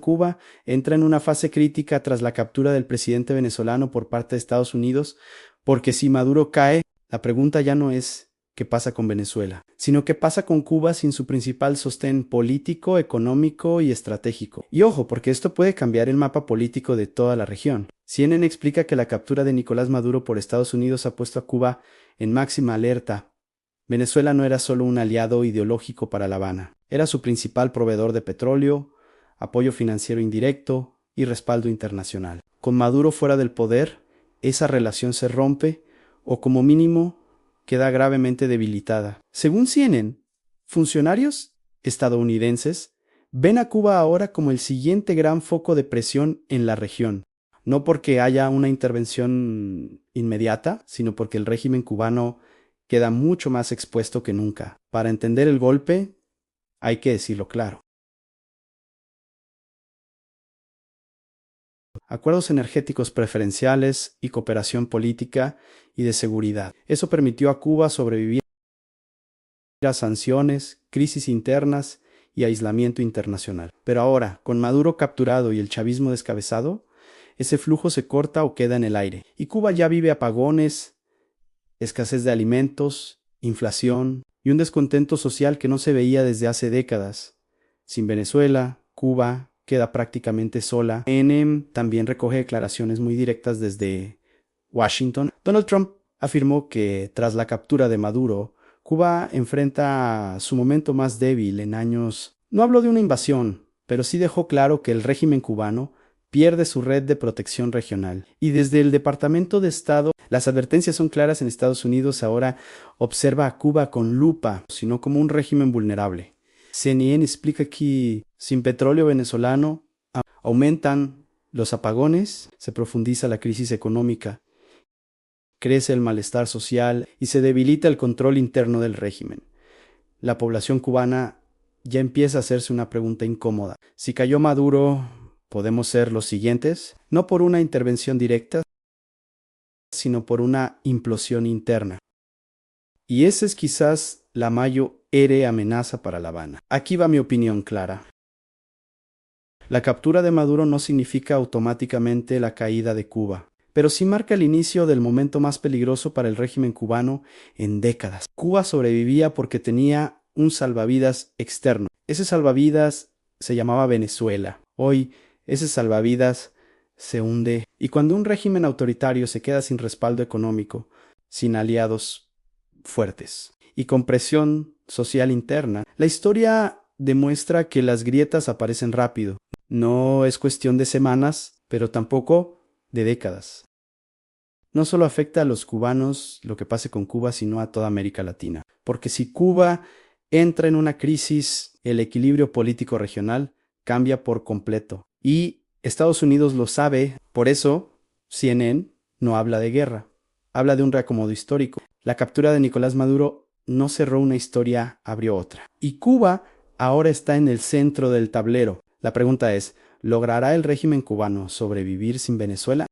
Cuba entra en una fase crítica tras la captura del presidente venezolano por parte de Estados Unidos, porque si Maduro cae, la pregunta ya no es qué pasa con Venezuela, sino qué pasa con Cuba sin su principal sostén político, económico y estratégico. Y ojo, porque esto puede cambiar el mapa político de toda la región. CNN explica que la captura de Nicolás Maduro por Estados Unidos ha puesto a Cuba en máxima alerta. Venezuela no era solo un aliado ideológico para La Habana, era su principal proveedor de petróleo, apoyo financiero indirecto y respaldo internacional. Con Maduro fuera del poder, esa relación se rompe o como mínimo queda gravemente debilitada. Según CNN, funcionarios estadounidenses ven a Cuba ahora como el siguiente gran foco de presión en la región, no porque haya una intervención inmediata, sino porque el régimen cubano queda mucho más expuesto que nunca. Para entender el golpe, hay que decirlo claro. Acuerdos energéticos preferenciales y cooperación política y de seguridad. Eso permitió a Cuba sobrevivir a sanciones, crisis internas y aislamiento internacional. Pero ahora, con Maduro capturado y el chavismo descabezado, ese flujo se corta o queda en el aire. Y Cuba ya vive apagones, escasez de alimentos, inflación y un descontento social que no se veía desde hace décadas. Sin Venezuela, Cuba queda prácticamente sola. CNN también recoge declaraciones muy directas desde Washington. Donald Trump afirmó que tras la captura de Maduro, Cuba enfrenta su momento más débil en años. No habló de una invasión, pero sí dejó claro que el régimen cubano pierde su red de protección regional. Y desde el Departamento de Estado, las advertencias son claras en Estados Unidos. Ahora observa a Cuba con lupa, sino como un régimen vulnerable. CNN explica que sin petróleo venezolano aumentan los apagones, se profundiza la crisis económica, crece el malestar social y se debilita el control interno del régimen. La población cubana ya empieza a hacerse una pregunta incómoda. Si cayó Maduro, ¿podemos ser los siguientes? No por una intervención directa, sino por una implosión interna. Y esa es quizás la mayor amenaza para La Habana. Aquí va mi opinión clara. La captura de Maduro no significa automáticamente la caída de Cuba, pero sí marca el inicio del momento más peligroso para el régimen cubano en décadas. Cuba sobrevivía porque tenía un salvavidas externo. Ese salvavidas se llamaba Venezuela. Hoy ese salvavidas se hunde. Y cuando un régimen autoritario se queda sin respaldo económico, sin aliados fuertes y con presión social interna, la historia demuestra que las grietas aparecen rápido. No es cuestión de semanas, pero tampoco de décadas. No solo afecta a los cubanos lo que pase con Cuba, sino a toda América Latina. Porque si Cuba entra en una crisis, el equilibrio político regional cambia por completo. Y Estados Unidos lo sabe, por eso CNN no habla de guerra, habla de un reacomodo histórico. La captura de Nicolás Maduro no cerró una historia, abrió otra. Y Cuba ahora está en el centro del tablero. La pregunta es, ¿logrará el régimen cubano sobrevivir sin Venezuela?